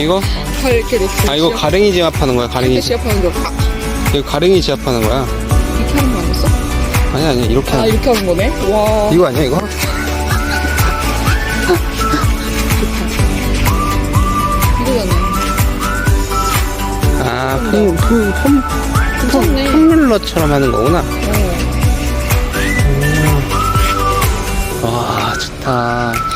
이거? 발 이렇게 놓고. 아, 이거 가랭이 지압하는 거야, 가랭이. 이렇게 시합하는 거. 아, 이거 가랭이 지압하는 거야. 이렇게 하는 거 아니었어? 아니, 이렇게 아, 하는 이렇게 하는 거네? 와. 이거 아니야, 이거? 이거잖아. 아, 괜찮네. 폼롤러처럼 하는 거구나. 어. 와, 좋다.